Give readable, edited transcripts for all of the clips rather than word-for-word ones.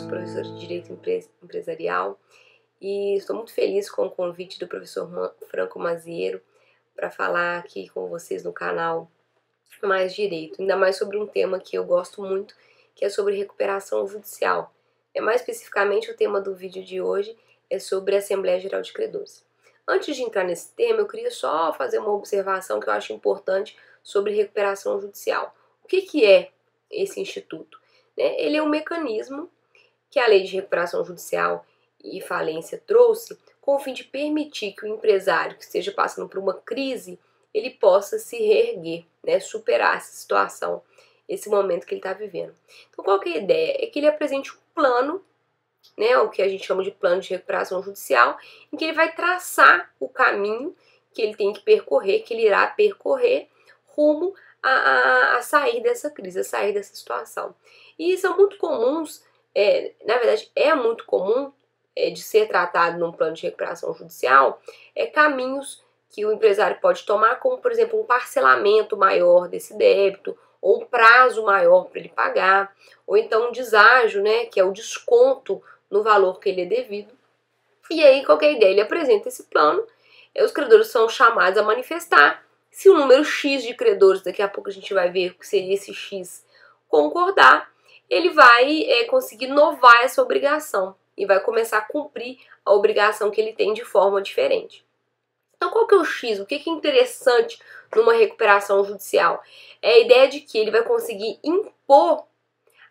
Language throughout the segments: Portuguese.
sou professora de Direito Empresarial e estou muito feliz com o convite do professor Franco Mazziero para falar aqui com vocês no canal Mais Direito, ainda mais sobre um tema que eu gosto muito, que é sobre recuperação judicial. Mais especificamente, o tema do vídeo de hoje é sobre a Assembleia Geral de Credores. Antes de entrar nesse tema, eu queria só fazer uma observação que eu acho importante sobre recuperação judicial. O que é esse instituto? Ele é um mecanismo que a Lei de Recuperação Judicial e Falência trouxe com o fim de permitir que o empresário que esteja passando por uma crise, ele possa se reerguer, superar essa situação, esse momento que ele está vivendo. Então, qual que é a ideia? É que ele apresente um plano, o que a gente chama de plano de recuperação judicial, em que ele vai traçar o caminho que ele tem que percorrer, que ele irá percorrer rumo a sair dessa crise, a sair dessa situação. E são muito comuns, na verdade é muito comum de ser tratado num plano de recuperação judicial, caminhos que o empresário pode tomar, como por exemplo um parcelamento maior desse débito, ou um prazo maior para ele pagar, ou então um deságio, que é o desconto no valor que ele é devido. E aí, qual que é a ideia? Ele apresenta esse plano, os credores são chamados a manifestar. Se o número X de credores, daqui a pouco a gente vai ver o que seria esse X, concordar, ele vai conseguir novar essa obrigação e vai começar a cumprir a obrigação que ele tem de forma diferente. Então, qual que é o X? O que é interessante numa recuperação judicial? É a ideia de que ele vai conseguir impor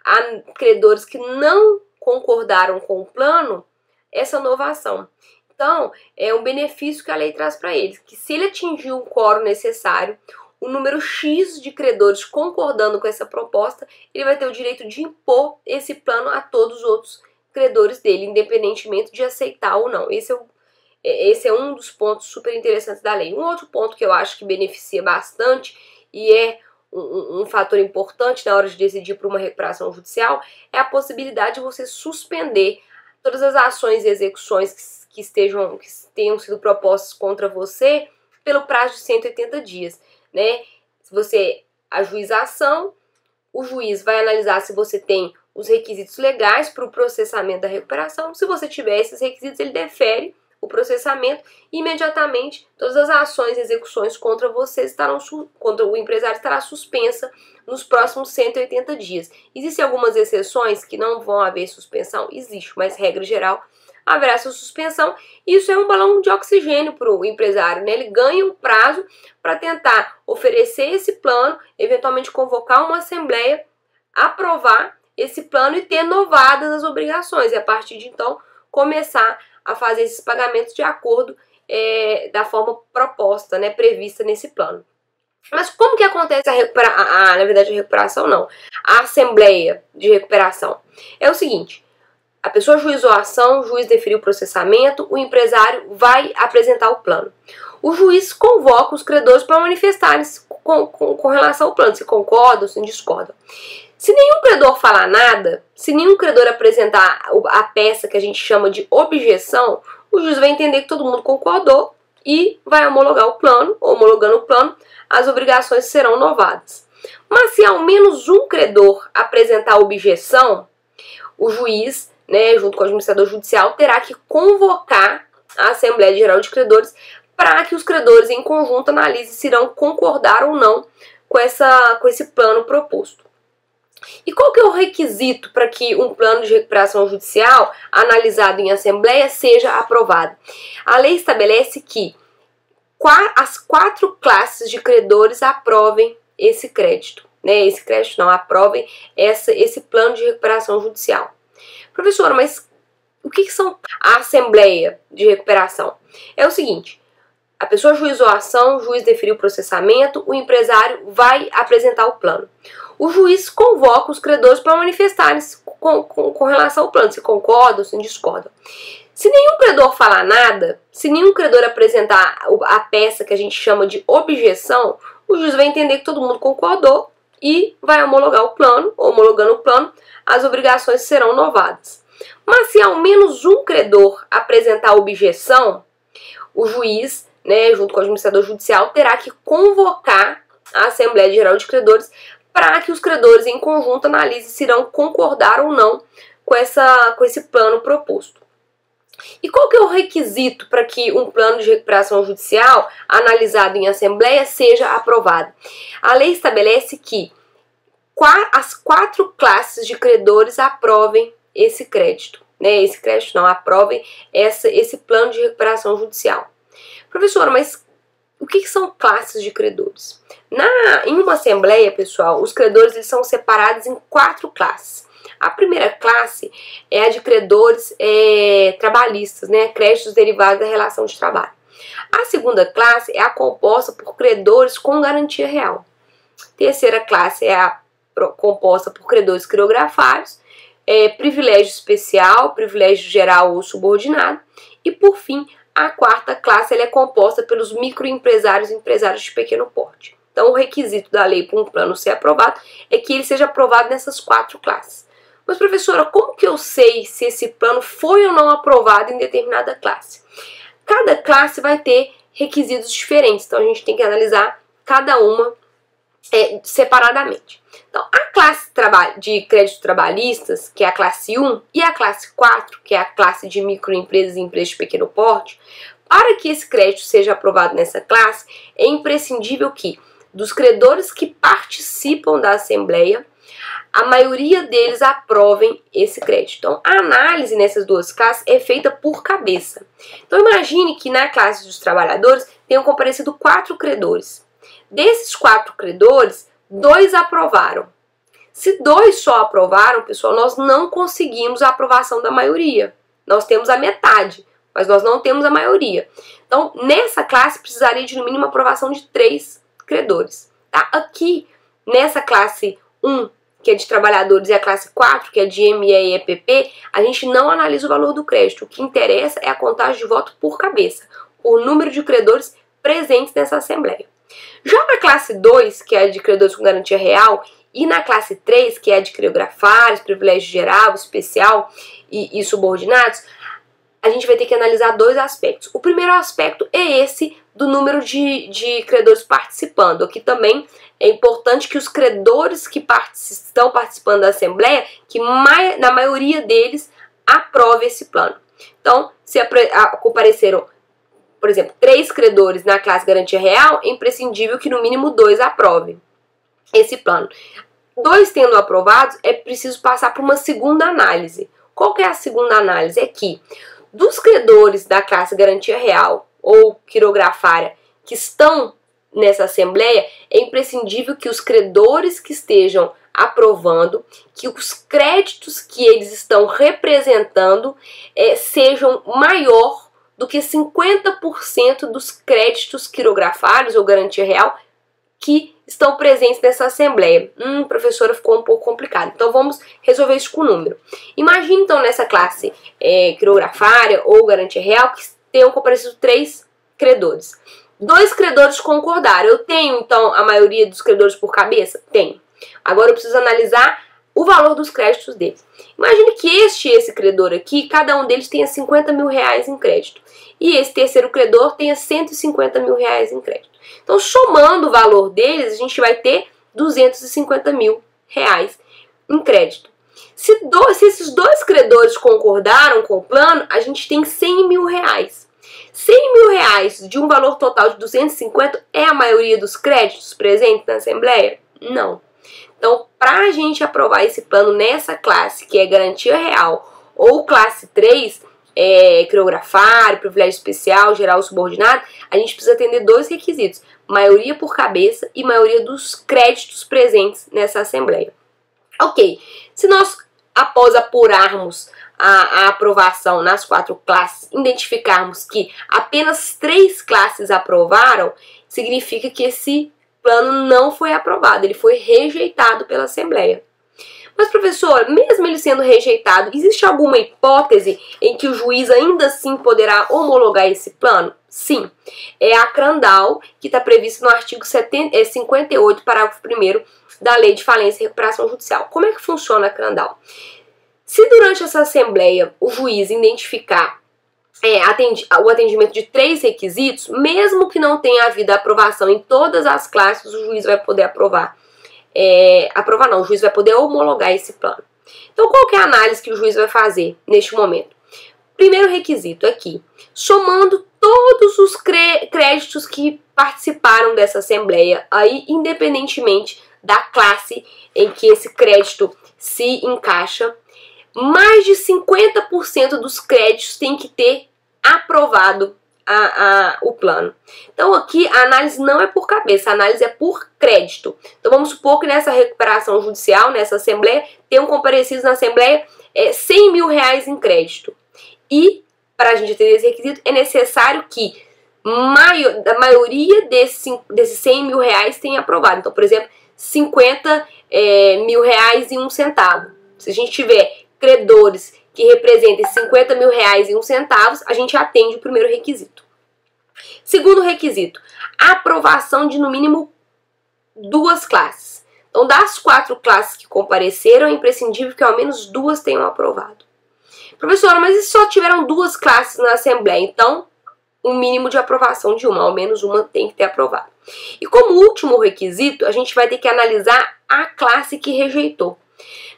a credores que não concordaram com o plano essa novação. Então, é um benefício que a lei traz para ele, que se ele atingir o quórum necessário, o número X de credores concordando com essa proposta, ele vai ter o direito de impor esse plano a todos os outros credores dele, independentemente de aceitar ou não. Esse é um dos pontos super interessantes da lei. Um outro ponto que eu acho que beneficia bastante e é um fator importante na hora de decidir por uma recuperação judicial é a possibilidade de você suspender todas as ações e execuções que tenham sido propostas contra você pelo prazo de 180 dias. Se você ajuiza a ação, o juiz vai analisar se você tem os requisitos legais para o processamento da recuperação. Se você tiver esses requisitos, ele defere o processamento e imediatamente todas as ações e execuções contra você contra o empresário estará suspensa nos próximos 180 dias. Existem algumas exceções que não vão haver suspensão? Existe, mas regra geral haverá essa suspensão. Isso é um balão de oxigênio para o empresário, Ele ganha um prazo para tentar oferecer esse plano, eventualmente convocar uma assembleia, aprovar esse plano e ter novadas as obrigações. E a partir de então começar a fazer esses pagamentos de acordo da forma proposta, prevista nesse plano. Mas como que acontece na verdade a recuperação não, a assembleia de recuperação? É o seguinte, a pessoa ajuizou a ação, o juiz deferiu o processamento, o empresário vai apresentar o plano. O juiz convoca os credores para manifestarem-se com relação ao plano, se concordam, se discordam. Se nenhum credor falar nada, se nenhum credor apresentar a peça que a gente chama de objeção, o juiz vai entender que todo mundo concordou e vai homologar o plano, homologando o plano, as obrigações serão novadas. Mas se ao menos um credor apresentar objeção, o juiz, junto com o administrador judicial, terá que convocar a Assembleia Geral de Credores para que os credores em conjunto analisem se irão concordar ou não com esse plano proposto. E qual que é o requisito para que um plano de recuperação judicial analisado em assembleia seja aprovado? A lei estabelece que as 4 classes de credores aprovem esse crédito. Aprovem esse plano de recuperação judicial. Professora, mas o que são a assembleia de recuperação? É o seguinte, a pessoa ajuizou a ação, o juiz deferiu o processamento, o empresário vai apresentar o plano. O juiz convoca os credores para manifestarem-se com relação ao plano, se concordam, se discordam. Se nenhum credor falar nada, se nenhum credor apresentar a peça que a gente chama de objeção, o juiz vai entender que todo mundo concordou e vai homologar o plano, homologando o plano, as obrigações serão novadas. Mas se ao menos um credor apresentar objeção, o juiz, junto com o administrador judicial, terá que convocar a Assembleia Geral de Credores para que os credores em conjunto analisem se irão concordar ou não com esse plano proposto. E qual que é o requisito para que um plano de recuperação judicial analisado em assembleia seja aprovado? A lei estabelece que as 4 classes de credores aprovem esse crédito, né? Esse crédito não, aprovem esse plano de recuperação judicial. Professora, mas o que são classes de credores? Em uma assembleia, pessoal, os credores eles são separados em 4 classes. A primeira classe é a de credores trabalhistas, né? Créditos derivados da relação de trabalho. A segunda classe é a composta por credores com garantia real. A terceira classe é a composta por credores quirografários, privilégio especial, privilégio geral ou subordinado. E, por fim, a quarta classe ela é composta pelos microempresários e empresários de pequeno porte. Então, o requisito da lei para um plano ser aprovado é que ele seja aprovado nessas 4 classes. Mas, professora, como que eu sei se esse plano foi ou não aprovado em determinada classe? Cada classe vai ter requisitos diferentes, então a gente tem que analisar cada uma separadamente. Então, a classe de créditos trabalhistas, que é a classe 1, e a classe 4, que é a classe de microempresas e empresas de pequeno porte, para que esse crédito seja aprovado nessa classe, é imprescindível que, dos credores que participam da Assembleia, a maioria deles aprovem esse crédito. Então, a análise nessas 2 classes é feita por cabeça. Então, imagine que na classe dos trabalhadores tenham comparecido 4 credores. Desses 4 credores, 2 aprovaram. Se 2 só aprovaram, pessoal, nós não conseguimos a aprovação da maioria. Nós temos a metade, mas nós não temos a maioria. Então, nessa classe, precisaria de no mínimo aprovação de 3 credores. Tá? Aqui, nessa classe 1, que é de trabalhadores, e a classe 4, que é de ME e EPP, a gente não analisa o valor do crédito. O que interessa é a contagem de voto por cabeça, por número de credores presentes nessa Assembleia. Já na classe 2, que é a de credores com garantia real, e na classe 3, que é a de quirografários, privilégio geral, especial e subordinados, a gente vai ter que analisar 2 aspectos. O primeiro aspecto é esse do número de credores participando. Aqui também é importante que os credores que estão participando da Assembleia, que na maioria deles aprove esse plano. Então, se compareceram, por exemplo, 3 credores na classe garantia real, é imprescindível que no mínimo 2 aprovem esse plano. 2 tendo aprovados, é preciso passar por uma segunda análise. Qual que é a segunda análise? É que dos credores da classe garantia real ou quirografária que estão nessa Assembleia, é imprescindível que os credores que estejam aprovando, que os créditos que eles estão representando sejam maior do que 50% dos créditos quirografários ou garantia real que estão presentes nessa Assembleia. Professora, ficou um pouco complicado. Então, vamos resolver isso com o número. Imagine, então, nessa classe quirografária ou garantia real que tenham comparecido 3 credores. 2 credores concordaram. Eu tenho, então, a maioria dos credores por cabeça? Tenho. Agora, eu preciso analisar o valor dos créditos deles. Imagine que esse credor aqui, cada um deles tenha 50 mil reais em crédito. E esse terceiro credor tenha 150 mil reais em crédito. Então, somando o valor deles, a gente vai ter 250 mil reais em crédito. Se esses 2 credores concordaram com o plano, a gente tem 100 mil reais. 100 mil reais de um valor total de 250 é a maioria dos créditos presentes na Assembleia? Não. Então, para a gente aprovar esse plano nessa classe, que é garantia real, ou classe 3, quirografário, privilégio especial, geral subordinado, a gente precisa atender 2 requisitos: maioria por cabeça e maioria dos créditos presentes nessa Assembleia. Ok, se nós, após apurarmos a aprovação nas 4 classes, identificarmos que apenas 3 classes aprovaram, significa que esse plano não foi aprovado, ele foi rejeitado pela Assembleia. Mas, professor, mesmo ele sendo rejeitado, existe alguma hipótese em que o juiz ainda assim poderá homologar esse plano? Sim. É a CRANDAL, que está prevista no artigo 58, parágrafo 1º da Lei de Falência e Recuperação Judicial. Como é que funciona a CRANDAL? Se durante essa Assembleia o juiz identificar o atendimento de 3 requisitos, mesmo que não tenha havido aprovação em todas as classes, o juiz vai poder o juiz vai poder homologar esse plano. Então, qual que é a análise que o juiz vai fazer neste momento? Primeiro requisito aqui, somando todos os créditos que participaram dessa assembleia, aí independentemente da classe em que esse crédito se encaixa, mais de 50% dos créditos tem que ter aprovado o plano. Então aqui a análise não é por cabeça, a análise é por crédito. Então vamos supor que nessa recuperação judicial, nessa assembleia, tenham comparecidos na assembleia 100 mil reais em crédito. E para a gente ter esse requisito é necessário que a maioria desses 100 mil reais tenha aprovado. Então, por exemplo, 50 mil reais e 1 centavo. Se a gente tiver credores que representem 50 mil reais e 1 centavo, a gente atende o primeiro requisito. Segundo requisito, aprovação de no mínimo 2 classes. Então, das 4 classes que compareceram, é imprescindível que ao menos 2 tenham aprovado. Professora, mas e se só tiveram 2 classes na Assembleia? Então, um mínimo de aprovação de uma, ao menos uma tem que ter aprovado. E como último requisito, a gente vai ter que analisar a classe que rejeitou.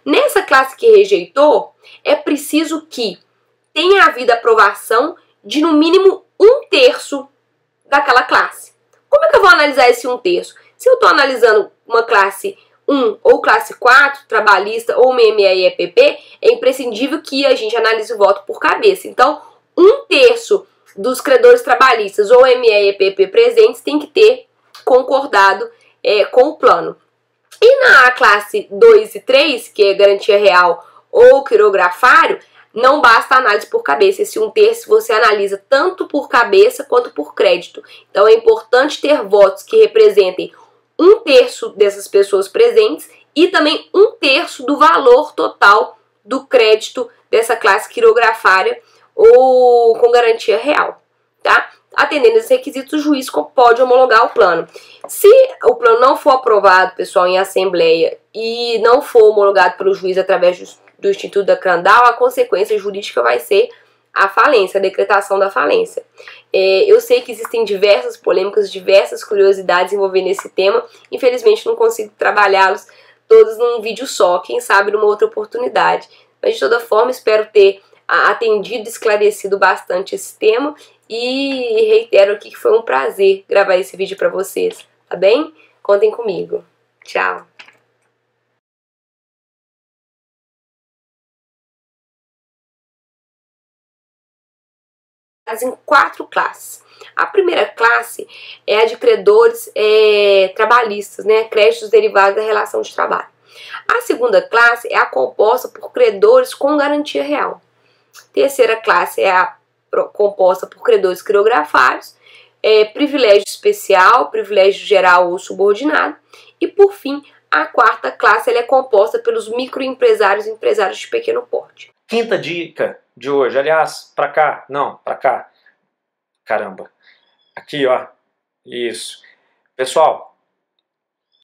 Nessa classe que rejeitou, é preciso que tenha havido aprovação de no mínimo 1/3 daquela classe. Como é que eu vou analisar esse 1/3? Se eu estou analisando uma classe 1 ou classe 4, trabalhista ou MME e EPP, é imprescindível que a gente analise o voto por cabeça. Então, 1/3 dos credores trabalhistas ou ME e EPP presentes tem que ter concordado com o plano. E na classe 2 e 3, que é garantia real ou quirografário, não basta a análise por cabeça. Esse 1/3 você analisa tanto por cabeça quanto por crédito. Então é importante ter votos que representem 1/3 dessas pessoas presentes e também 1/3 do valor total do crédito dessa classe quirografária ou com garantia real, tá? Atendendo esses requisitos, o juiz pode homologar o plano. Se o plano não for aprovado, pessoal, em assembleia e não for homologado pelo juiz através do Instituto da Crandall, a consequência jurídica vai ser a falência, a decretação da falência. Eu sei que existem diversas polêmicas, diversas curiosidades envolvendo esse tema. Infelizmente não consigo trabalhá-los todos num vídeo só, quem sabe numa outra oportunidade. Mas de toda forma espero ter atendido e esclarecido bastante esse tema e reitero aqui que foi um prazer gravar esse vídeo para vocês, tá bem? Contem comigo. Tchau! Em 4 classes. A primeira classe é a de credores trabalhistas, né? Créditos derivados da relação de trabalho. A segunda classe é a composta por credores com garantia real. Terceira classe é a composta por credores quirografários, privilégio especial, privilégio geral ou subordinado. E por fim, a quarta classe ela é composta pelos microempresários e empresários de pequeno porte. Quinta dica de hoje, aliás, pra cá, não, pra cá, caramba, aqui ó, isso. Pessoal,